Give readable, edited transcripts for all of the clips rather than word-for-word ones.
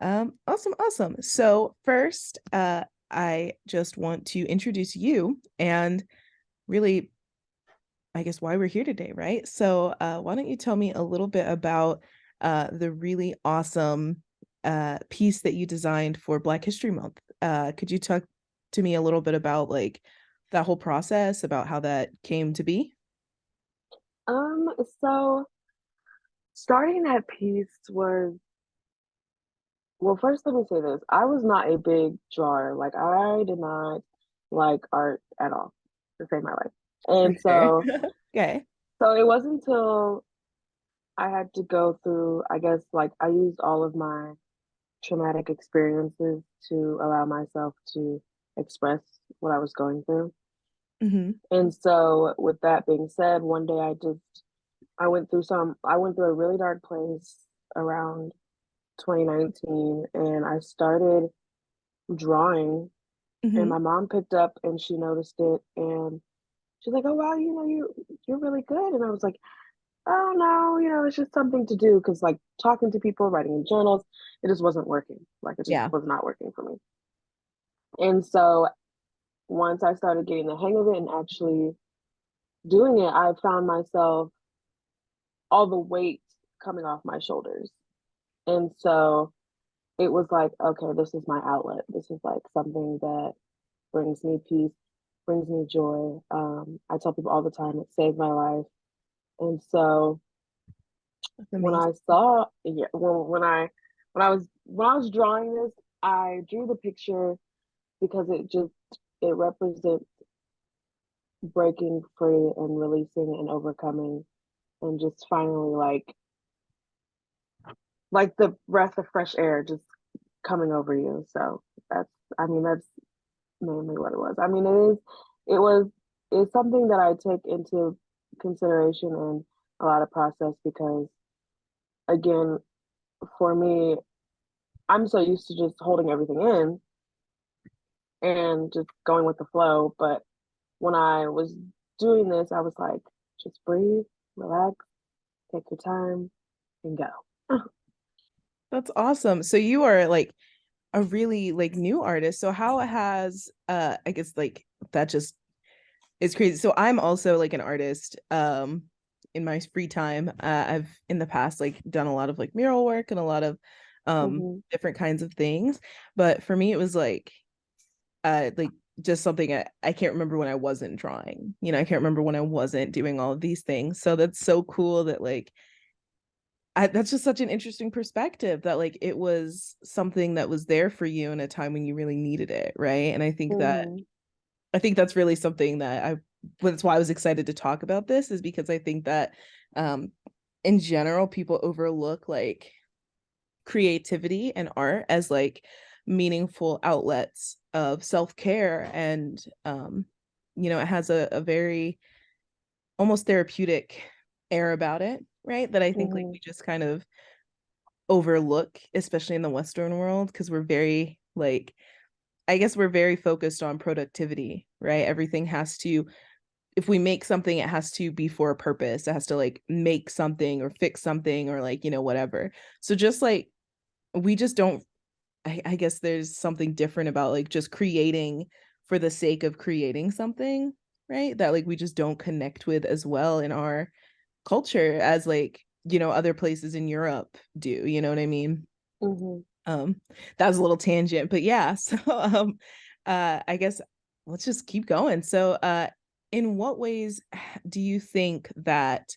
Awesome. So first, I just want to introduce you and really, I guess, why we're here today, right? So, why don't you tell me a little bit about the really awesome piece that you designed for Black History Month? Could you talk to me a little bit about like that whole process, about how that came to be? Um, so starting that piece was, well, first let me say this. I was not a big drawer. Like I did not like art at all to save my life. For And sure. so Okay. so it wasn't until I had to go through, I guess like I used all of my traumatic experiences to allow myself to express what I was going through. Mm-hmm. And so with that being said, one day I went through a really dark place around 2019 and I started drawing and Mm-hmm. my mom picked up and she noticed it and she's like, "Oh wow, you're really good." And I was like, "Oh no, it's just something to do because like talking to people, writing in journals, it just wasn't working. Like it just Yeah. was not working for me." And so once I started getting the hang of it and actually doing it, I found myself all the weight coming off my shoulders. And so it was like, okay, this is my outlet. This is like something that brings me peace, brings me joy. I tell people all the time it saved my life. And so That's when amazing. I saw, yeah, when I was drawing this, I drew the picture because it represents breaking free and releasing and overcoming and just finally like the breath of fresh air just coming over you. So that's that's mainly what it was. I mean, it was, it's something that I take into consideration in a lot of process because, again, for me, I'm so used to just holding everything in and just going with the flow. But when I was doing this, I was like, just breathe, relax, take your time, and go. That's awesome. So you are like a really like new artist. So how has I guess like that just is crazy. So I'm also like an artist in my free time. I've in the past like done a lot of like mural work and a lot of Hmm. different kinds of things. But for me it was like just something I can't remember when I wasn't drawing. I can't remember when I wasn't doing all of these things. So that's so cool that like that's just such an interesting perspective that like it was something that was there for you in a time when you really needed it, right? And Hmm. I think that's really something that that's why I was excited to talk about this is because I think that um in general people overlook like creativity and art as like meaningful outlets of self-care and it has a very almost therapeutic air about it, right? That I think like Hmm. we just kind of overlook, especially in the Western world, because we're very like, I guess we're very focused on productivity, right? Everything has to, if we make something, it has to be for a purpose. It has to like make something or fix something or like, whatever. So just like, we just don't, I guess there's something different about like just creating for the sake of creating something, right? That like we just don't connect with as well in our culture as like other places in Europe do, you know what I mean? Hmm. um that was a little tangent, but yeah. So I guess let's just keep going. So in what ways do you think that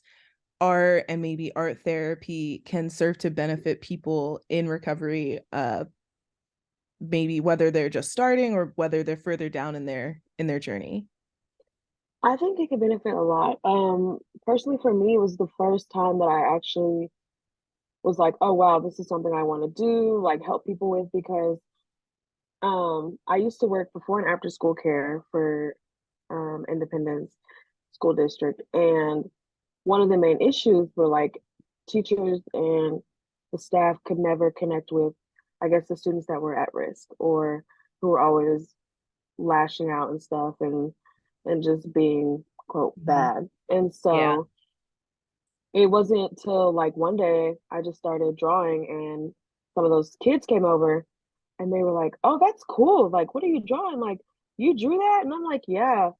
art and maybe art therapy can serve to benefit people in recovery, maybe whether they're just starting or whether they're further down in their journey? I think it could benefit a lot. Personally, for me, it was the first time that I actually was like, oh wow, this is something I want to do, like help people with because I used to work before and after school care for Independence School District, and one of the main issues were like teachers and the staff could never connect with, I guess, the students that were at risk or who were always lashing out and stuff and just being quote Mhm. bad. And Yeah. so it wasn't till like one day I just started drawing and some of those kids came over and they were like, "Oh, that's cool. Like, what are you drawing? Like, you drew that?" And I'm like, "Yeah."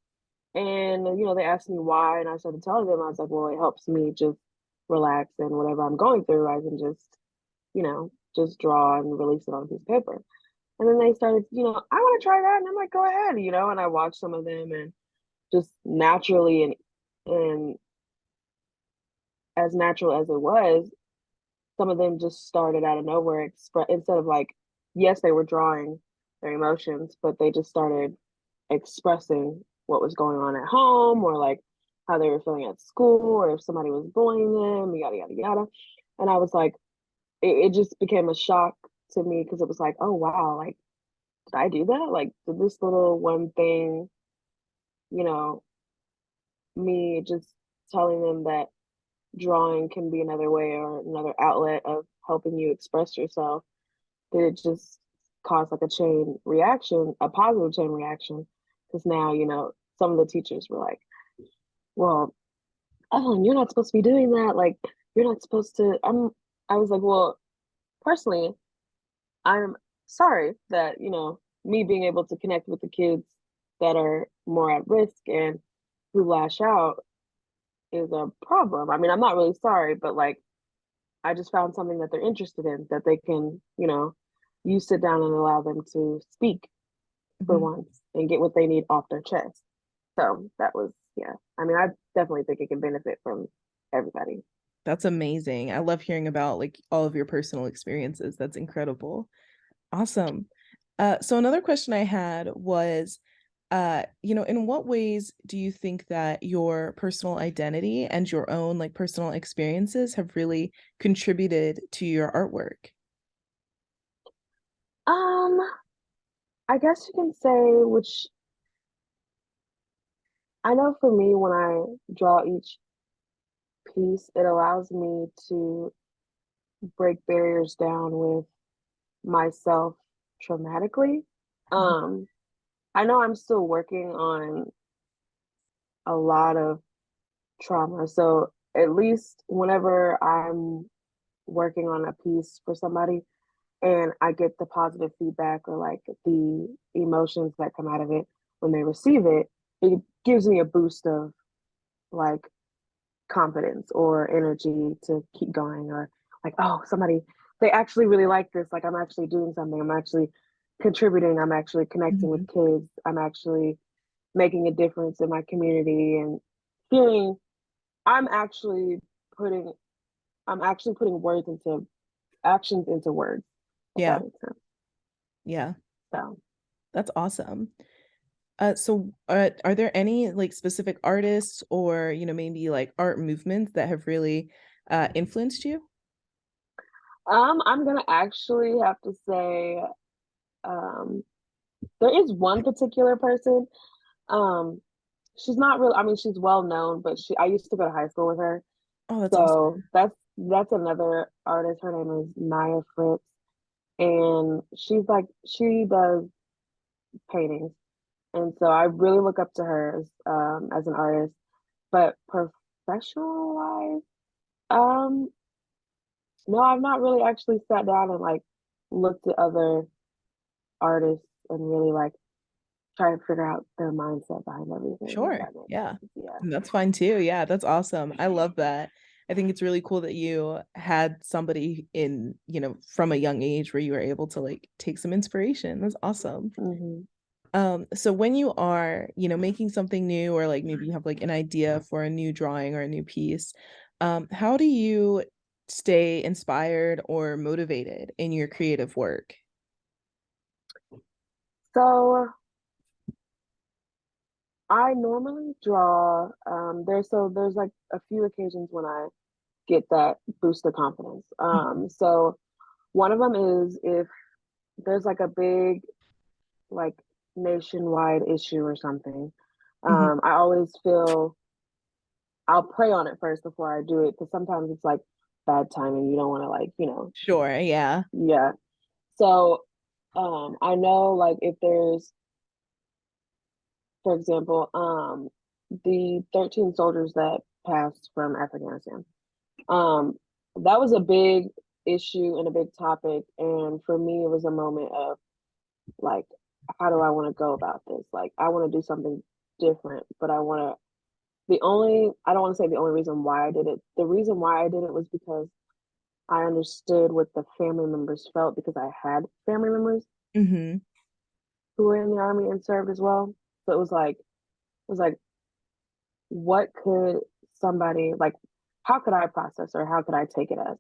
And they asked me why, and I started telling them. I was like, "Well, it helps me just relax, and whatever I'm going through, I can just draw and release it on a piece of paper." And then they started, "I want to try that," and I'm like, "Go ahead," And I watched some of them, and just naturally, and as natural as it was, some of them just started out of nowhere. Instead of like, yes, they were drawing their emotions, but they just started expressing what was going on at home, or like how they were feeling at school, or if somebody was bullying them, yada yada yada. And I was like, it just became a shock to me, because it was like, oh wow, like, did I do that? Like, did this little one thing, you know, me just telling them that drawing can be another way or another outlet of helping you express yourself, did it just cause like a chain reaction, a positive chain reaction? Because now, some of the teachers were like, well, Evelyn, you're not supposed to be doing that. Like, you're not supposed to. I was like, well, personally, I'm sorry that, me being able to connect with the kids that are more at risk and who lash out is a problem. I mean, I'm not really sorry, but like, I just found something that they're interested in, that they can, you sit down and allow them to speak for Mhm. once and get what they need off their chest. So that was, yeah. I mean, I definitely think it can benefit from everybody. That's amazing. I love hearing about like all of your personal experiences. That's incredible. Awesome. So another question I had was, in what ways do you think that your personal identity and your own like personal experiences have really contributed to your artwork? Um, I guess you can say, which I know for me, when I draw each piece, it allows me to break barriers down with myself traumatically. Mhm. Um, I know I'm still working on a lot of trauma. So at least whenever I'm working on a piece for somebody and I get the positive feedback, or like the emotions that come out of it when they receive it, it gives me a boost of like confidence or energy to keep going, or like, oh, somebody, they actually really like this. Like, I'm actually doing something. I'm actually contributing. I'm actually connecting with Mhm. kids. I'm actually making a difference in my community, and feeling I'm actually putting I'm actually putting words into actions into words, if that Yeah, makes sense. yeah, So, that's awesome. Are there any like specific artists or, maybe like art movements that have really influenced you? I'm gonna actually have to say, um, there is one particular person. Um, she's not really. I mean, she's well known, but I used to go to high school with her. Oh, that's So awesome. that's another artist. Her name is Naya Fritz, and she does paintings, and so I really look up to her as an artist. But professional wise, um, no, I've not really actually sat down and like looked at other artists and really like try to figure out their mindset behind everything, if Sure. that makes Yeah. sense. Yeah. And that's fine too. Yeah, that's awesome. I love that. I think it's really cool that you had somebody in, from a young age where you were able to like take some inspiration. That's awesome. Hmm. So when you are, making something new, or like maybe you have like an idea for a new drawing or a new piece, how do you stay inspired or motivated in your creative work? So I normally draw. There's like a few occasions when I get that boost of confidence. So one of them is if there's like a big, like, nationwide issue or something. Mhm. I always feel I'll pray on it first before I do it, because sometimes it's like bad timing. You don't want to, like, Sure, yeah. yeah. So I know, like, if there's, for example, the 13 soldiers that passed from Afghanistan. Um, that was a big issue and a big topic. And for me, it was a moment of like, how do I want to go about this? Like, I want to do something different, but I don't want to say the only reason why I did it. The reason why I did it was because I understood what the family members felt because I had family members Mm-hmm. who were in the army and served as well. So it was like, what could somebody like, how could I process or how could I take it as?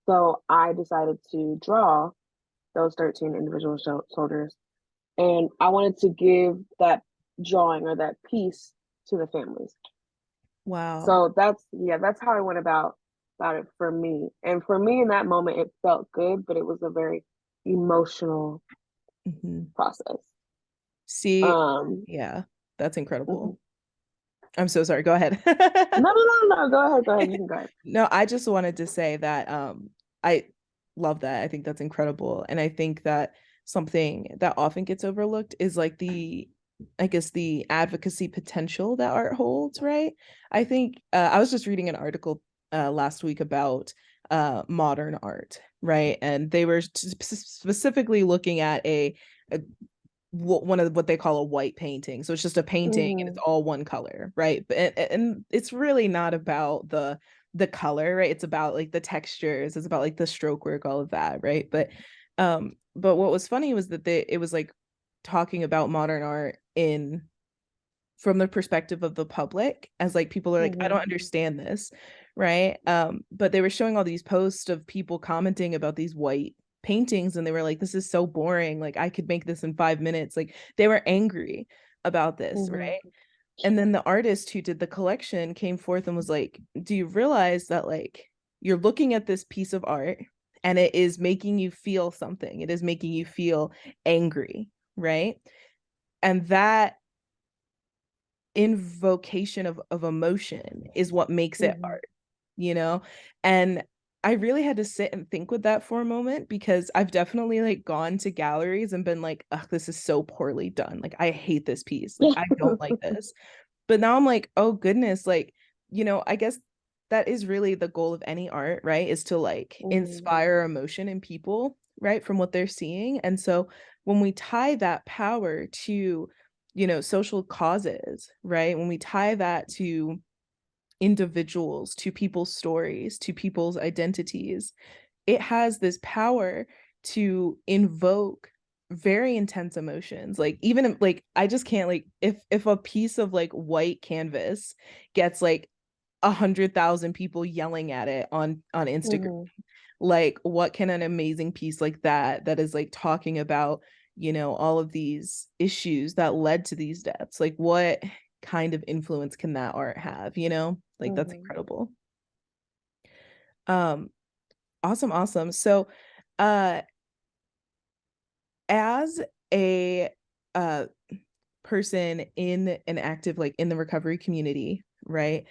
So I decided to draw those 13 individual soldiers, and I wanted to give that drawing or that piece to the families. Wow. So that's how I went about it for me. And for me in that moment, it felt good, but it was a very emotional Mm-hmm. process. See, Um, yeah, that's incredible. mhm. I'm so sorry. Go ahead. No, no, no, no. Go ahead, go ahead. You can go ahead. No, I just wanted to say that I love that. I think that's incredible. And I think that something that often gets overlooked is like the I guess the advocacy potential that art holds, right? I think I was just reading an article last week about modern art, right? And they were specifically looking at a one of what they call a white painting. So it's just a painting and it's Hmm. all one color, right? But and it's really not about the color, right? It's about like the textures, it's about like the stroke work, all of that, right? But what was funny was that it was like talking about modern art in from the perspective of the public as like people are like, I don't Hmm. understand this, right? But they were showing all these posts of people commenting about these white paintings and they were like, this is so boring, like I could make this in 5 minutes. Like they were angry about this, Hmm. right? And then the artist who did the collection came forth and was like, do you realize that like you're looking at this piece of art and it is making you feel something, it is making you feel angry, right? And that invocation of emotion is what makes it Hmm. art, you know? And I really had to sit and think with that for a moment because I've definitely like gone to galleries and been like, ugh, this is so poorly done. Like I hate this piece. Like I don't like this. But now I'm like, oh goodness, like, I guess that is really the goal of any art, right? Is to like Hmm. inspire emotion in people, right? From what they're seeing. And so when we tie that power to, social causes, right? When we tie that to individuals, to people's stories, to people's identities, it has this power to invoke very intense emotions. Like even like I just can't like if a piece of like white canvas gets like 100,000 people yelling at it on Instagram, Hmm. like what can an amazing piece like that is like talking about, all of these issues that led to these deaths, like what kind of influence can that art have, like that's Hmm. incredible. um awesome, awesome. So uh as a uh person in an active like in the recovery community, right?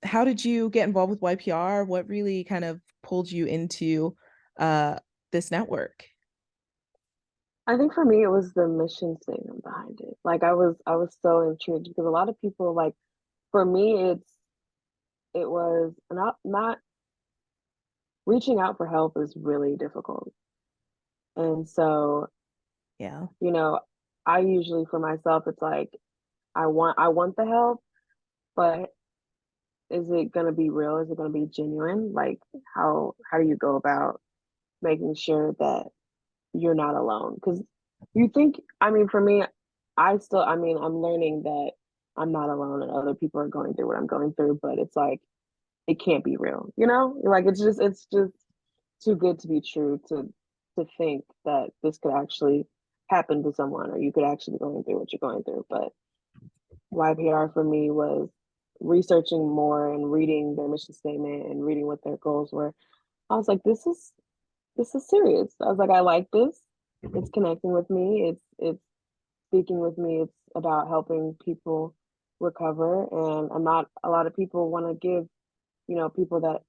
How did you get involved with YPR? What really kind of pulled you into uh this network? I think for me, it was the mission statement behind it. Like I was so intrigued because a lot of people like, for me, it was not reaching out for help is really difficult. And so, Yeah. you know, I usually for myself, it's like I want the help, but is it gonna be real? Is it gonna be genuine? Like how do you go about making sure that you're not alone? Because you think, I mean, for me, I'm learning that I'm not alone and other people are going through what I'm going through, but it's like it can't be real, you know? Like it's just too good to be true to think that this could actually happen to someone or you could actually be going through what you're going through. But YPR for me was researching more and reading their mission statement and reading what their goals were. I was like, this is serious. I was like, I like this. It's connecting with me. It's speaking with me. It's about helping people recover. And I'm not a lot of people want to give, people that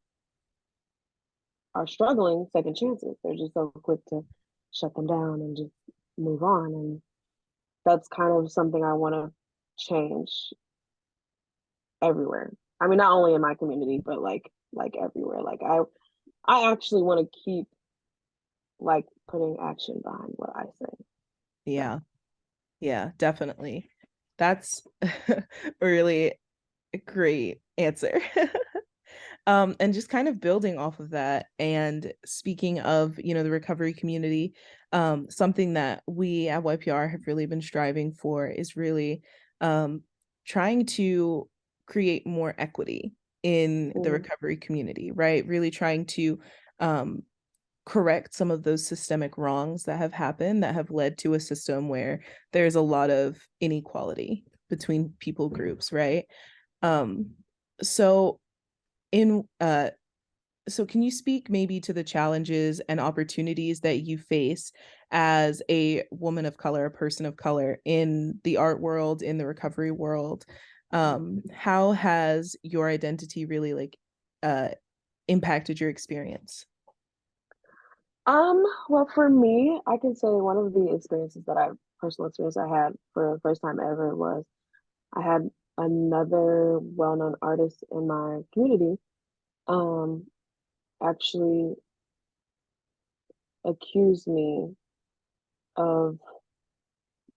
are struggling second chances. They're just so quick to shut them down and just move on. And that's kind of something I want to change everywhere. I mean, not only in my community, but like everywhere. Like I actually want to keep like putting action behind what I say. So Yeah. Yeah, definitely. That's a really great answer. And just kind of building off of that and speaking of, the recovery community, something that we at YPR have really been striving for is really um, trying to create more equity in the mm, recovery community, right? Really trying to um, correct some of those systemic wrongs that have happened that have led to a system where there's a lot of inequality between people groups, right? Um, so in so can you speak maybe to the challenges and opportunities that you face as a woman of color, a person of color in the art world, in the recovery world? How has your identity really uh impacted your experience? well, for me, I can say one of the experiences that personal experience I had for the first time ever was I had another well-known artist in my community, um, actually accused me of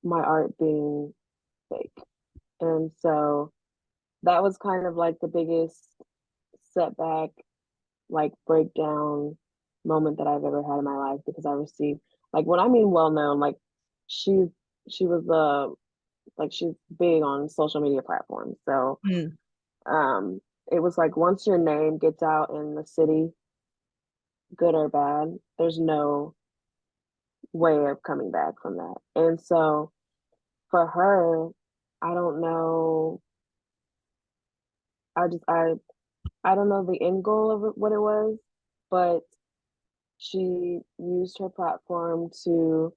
my art being fake. And so that was kind of like the biggest setback, like breakdown moment that I've ever had in my life because I received like when I mean well known, like she she was like she's big on social media platforms. So Mm, um it was like once your name gets out in the city, good or bad, there's no way of coming back from that. And so for her, I don't know, I just I don't know the end goal of what it was, but she used her platform to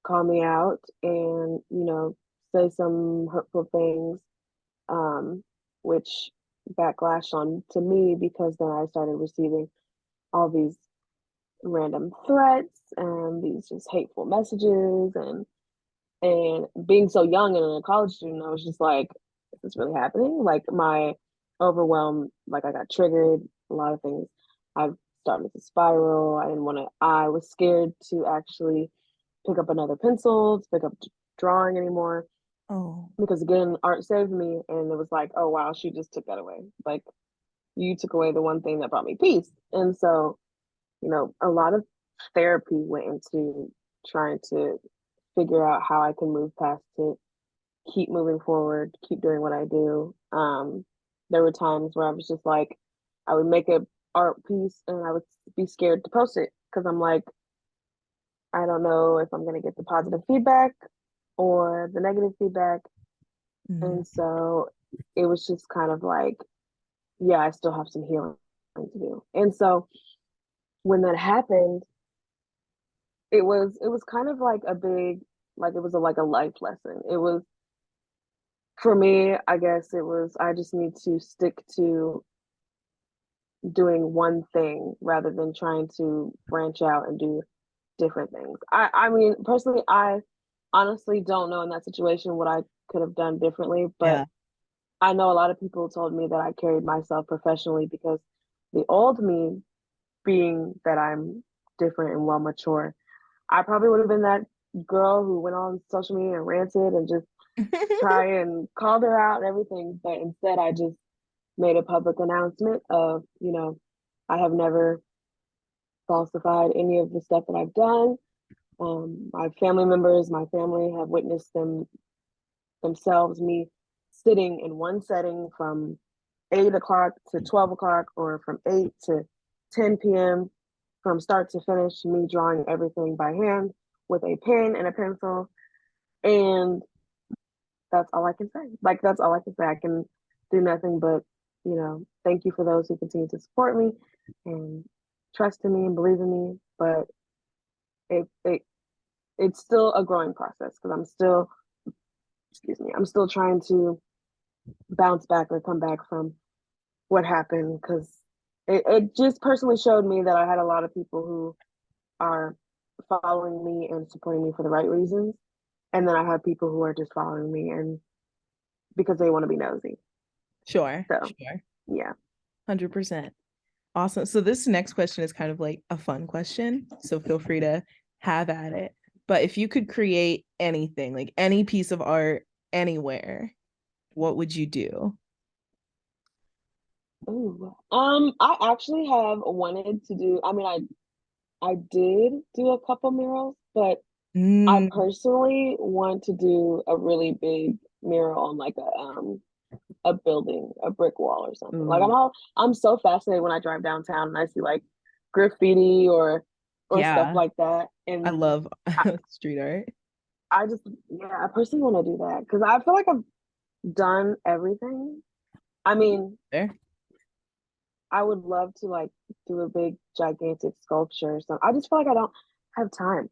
call me out and, say some hurtful things, um, which backlash on to me because then I started receiving all these random threats and these just hateful messages and being so young and a college student, I was just like, is this really happening? Like my overwhelm, like I got triggered, a lot of things. I started to spiral. I was scared to actually pick up another pencil, to pick up drawing anymore. oh, Because again, art saved me. And it was like, oh wow, she just took that away. Like you took away the one thing that brought me peace. And so, a lot of therapy went into trying to figure out how I can move past it, keep moving forward, keep doing what I do. There were times where I was just like, I would make a art piece and I would be scared to post it because I'm like, I don't know if I'm gonna get the positive feedback or the negative feedback. mm, And so it was just kind of like, yeah, I still have some healing to do. And so when that happened, it was kind of like a big, like it was like a life lesson. It was for me, I guess it was I just need to stick to doing one thing rather than trying to branch out and do different things. I mean, personally, I honestly don't know in that situation what I could have done differently, but yeah, I know a lot of people told me that I carried myself professionally because the old me, being that I'm different and well mature, I probably would have been that girl who went on social media and ranted and just try and called her out and everything. But instead, I just made a public announcement of, I have never falsified any of the stuff that I've done. My family members, my family have witnessed themselves, me sitting in one setting from 8 o'clock to 12 o'clock or from 8 to 10 p.m. from start to finish, me drawing everything by hand with a pen and a pencil. And that's all I can say. Like, that's all I can say. I can do nothing but, thank you for those who continue to support me and trust in me and believe in me. But it, it it's still a growing process because excuse me, I'm still trying to bounce back or come back from what happened because it just personally showed me that I had a lot of people who are following me and supporting me for the right reasons. And then I have people who are just following me and because they want to be nosy. sure, So sure, yeah. 100%. Awesome. So this next question is kind of like a fun question. So feel free to have at it. But if you could create anything, like any piece of art anywhere, what would you do? Ooh. I actually have wanted to do, I mean, I did do a couple murals, but I Mm, personally want to do a really big mural on like a building, a brick wall or something. Like ooh, I'm so fascinated when I drive downtown and I see like graffiti or stuff yeah. like that. I And love I, street art. I just yeah, I personally want to do that because I feel like I've done everything. I mean, There. I would love to like do a big gigantic sculpture or something. I just feel like I don't have time.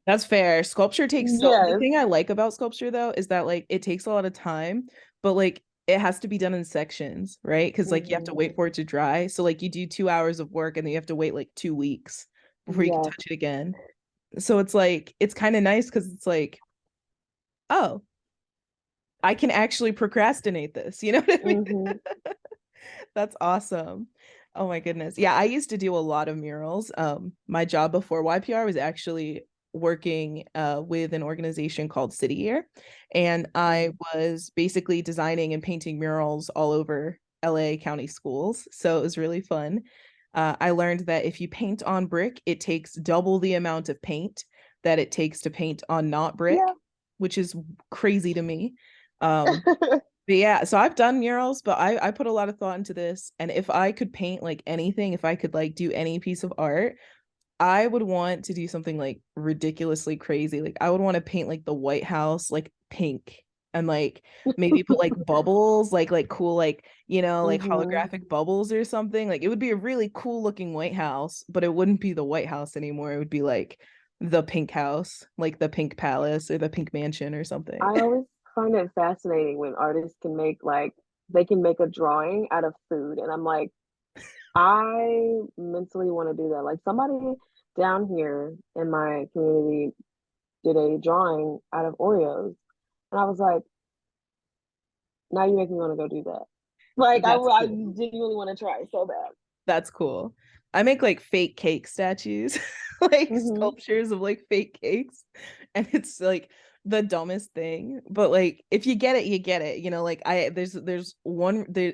That's fair. Sculpture takes so the Yes. thing I like about sculpture though is that like it takes a lot of time, but like it has to be done in sections, right? Because like you have to Hmm. wait for it to dry. So like you do 2 hours of work and then you have to wait like 2 weeks before you can Yes. touch it again. So it's like it's kind of nice because it's like, oh, I can actually procrastinate this. You know what I mean? Hmm. That's awesome. Oh my goodness. Yeah, I used to do a lot of murals. My job before YPR was actually working with an organization called City Year, and I was basically designing and painting murals all over LA County schools. So it was really fun. I learned that if you paint on brick, it takes double the amount of paint that it takes to paint on not brick, Yeah. which is crazy to me. Um, but yeah, so I've done murals, but I put a lot of thought into this. And if I could paint like anything, if I could like do any piece of art, I would want to do something like ridiculously crazy. Like I would want to paint like the White House like pink and like maybe put like bubbles, like cool like, like Hmm. holographic bubbles or something. Like it would be a really cool looking White House, but it wouldn't be the White House anymore. It would be like the pink house, like the pink palace or the pink mansion or something. I always find it fascinating when artists can make like they can make a drawing out of food, and I'm like, I mentally want to do that. Like somebody down here in my community did a drawing out of Oreos, and I was like, now you make me want to go do that. Like That's I cool. genuinely want to try so bad. That's cool. I make like fake cake statues, like Hmm. sculptures of like fake cakes. And it's like the dumbest thing. But like if you get it, you get it. Like there's one there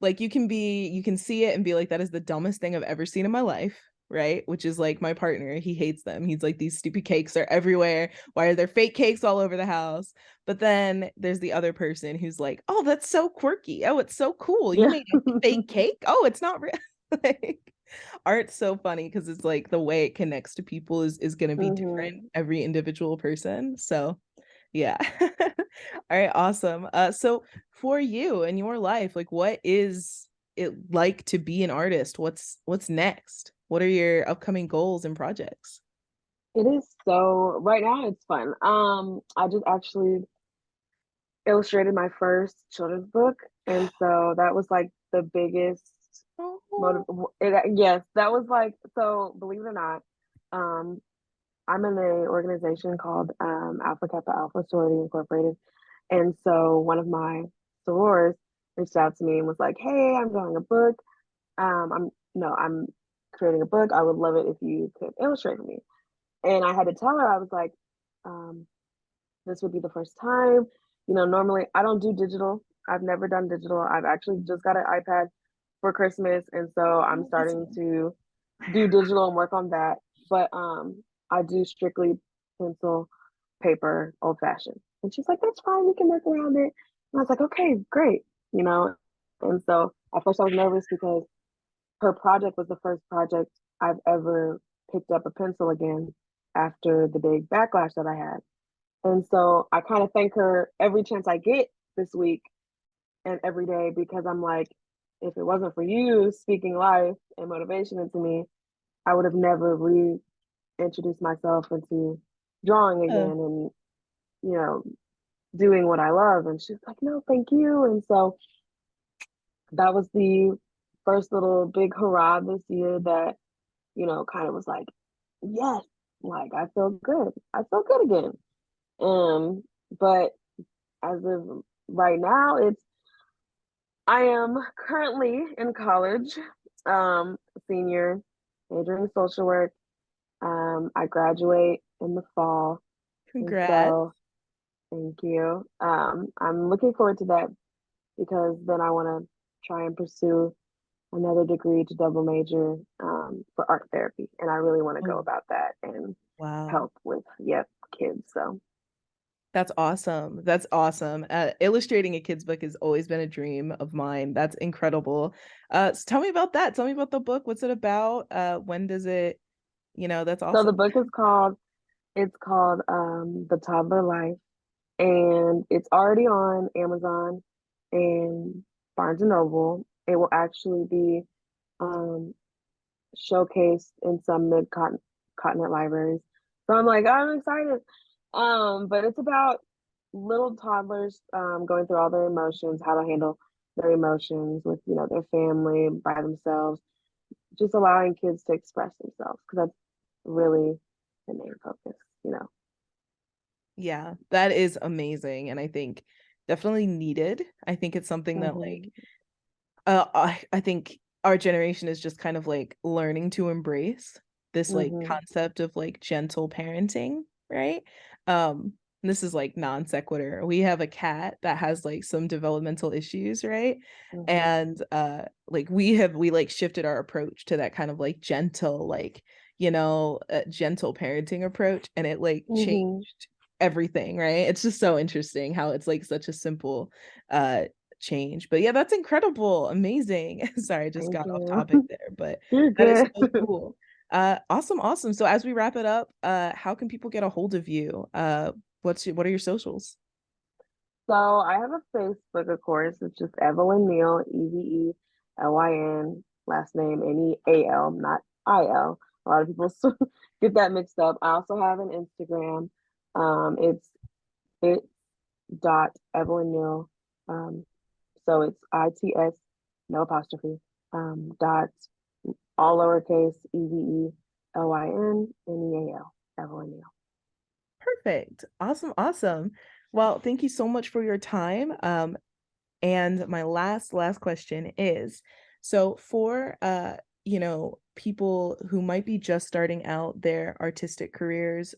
like you can see it and be like, that is the dumbest thing I've ever seen in my life. Right. Which is like my partner. He hates them. He's like, these stupid cakes are everywhere. Why are there fake cakes all over the house? But then there's the other person who's like, oh, that's so quirky. Oh, it's so cool. You Yeah. made a fake cake? Oh, it's not real. Like art's so funny because it's like the way it connects to people is going to be different Hmm. every individual person. So yeah. All right, awesome. So for you in your life, like what is it like to be an artist? What's next? What are your upcoming goals and projects? It is so right now it's fun. I just actually illustrated my first children's book, and so that was like the biggest motive. Oh, Yes, that was like so. Believe it or not, um, I'm in an organization called Alpha Kappa Alpha Sorority Incorporated, and so one of my sorors reached out to me and was like, "Hey, I'm doing a book. I'm no, I'm creating a book. I would love it if you could illustrate for me." And I had to tell her, I was like, um, this would be the first time. Normally I don't do digital. I've never done digital. I've actually just got an iPad for Christmas, and so I'm that's starting to do digital and work on that. But I do strictly pencil, paper, old fashioned. And she's like, "That's fine. We can work around it." And I was like, "Okay, great." You know. And so at first I was nervous because her project was the first project I've ever picked up a pencil again after the big backlash that I had. And so I kind of thank her every chance I get this week and every day because I'm like, if it wasn't for you speaking life and motivation into me, I would have never reintroduced myself into drawing uh, again and, you know, doing what I love. And she's like, no, thank you. And so that was the first little big hurrah this year that, kind of was like, yes, like I feel good. I feel good again. But as of right now, I am currently in college. um, senior, majoring in social work. I graduate in the fall, and Congrats. so thank you. I'm looking forward to that because then I want to try and pursue another degree to double major for art therapy, and I really want to go Oh, about that and wow. help with yep kids. So That's awesome. That's awesome. Illustrating a kid's book has always been a dream of mine. That's incredible. So tell me about that. Tell me about the book. What's it about? When does it, that's so the awesome. book is called The Toddler Life, and it's already on Amazon and Barnes and Noble. It will actually be um, showcased in some mid-continent libraries. So I'm like, I'm excited. But it's about little toddlers going through all their emotions, how to handle their emotions with, their family by themselves, just allowing kids to express themselves because that's really the main focus. Yeah, that is amazing. And I think definitely needed. I think it's something that like Hmm. I think our generation is just kind of like learning to embrace this like Hmm. concept of like gentle parenting, right? Um, this is like non sequitur. We have a cat that has like some developmental issues, right? Hmm. And like we like shifted our approach to that kind of like gentle, like, gentle parenting approach, and it like Hmm. changed everything, right? It's just so interesting how it's like such a simple uh change. But yeah, that's incredible. Amazing. Sorry, I just Thank got off you. topic there, but You're that is good. so cool. Awesome, awesome. So as we wrap it up, how can people get a hold of you? What are your socials? So I have a Facebook, of course. It's just Evelyn Neal, Evelyn, last name Neal, not IL. A lot of people get that mixed up. I also have an Instagram. It's dot Evelyn Neal. Um, so it's ITS, no apostrophe. Dot all lowercase EVELYN Evelyn Neal. Perfect. Awesome, awesome. Well, thank you so much for your time. And my last question is, so for people who might be just starting out their artistic careers,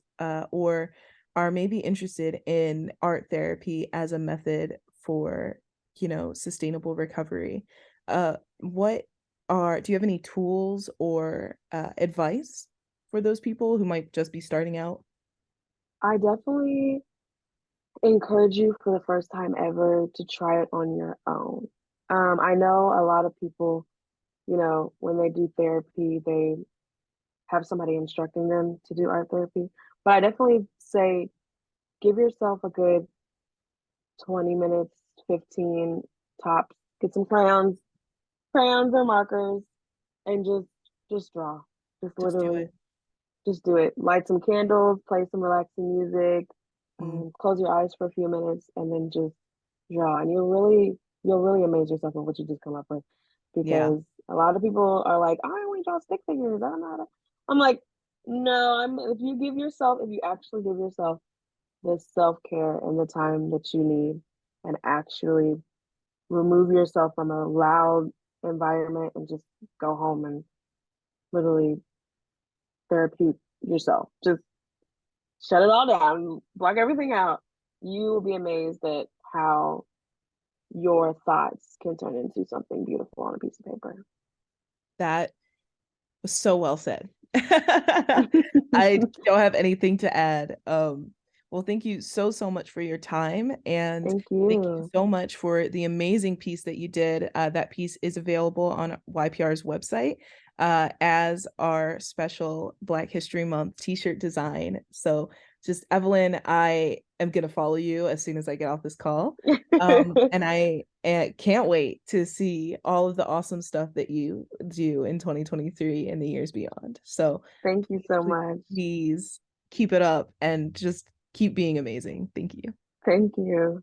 or are maybe interested in art therapy as a method for, sustainable recovery, what do you have any tools or advice for those people who might just be starting out? I definitely encourage you for the first time ever to try it on your own. I know a lot of people, when they do therapy, they have somebody instructing them to do art therapy. But I definitely say give yourself a good 20 minutes, 15 tops, get some crayons or markers, and just draw. Just Just do literally it. just do it. Light some candles, play some relaxing music, Mm, close your eyes for a few minutes, and then just draw. And you'll really amaze yourself at what you just come up with. yeah. Because a lot of people are like, "Oh, I want to draw stick figures. I don't know how to." I'm like, no, if you actually give yourself the self-care and the time that you need and actually remove yourself from a loud environment and just go home and literally therapy yourself. Just shut it all down, block everything out. You will be amazed at how your thoughts can turn into something beautiful on a piece of paper. That was so well said. I don't have anything to add. Well, thank you so, so much for your time. And Thank thank you you. so much for the amazing piece that you did. That piece is available on YPR's website as our special Black History Month t-shirt design. So just Evelyn, I am gonna follow you as soon as I get off this call. And I can't wait to see all of the awesome stuff that you do in 2023 and the years beyond. So Thank you so please, much. please keep it up and just keep being amazing. Thank you. Thank you.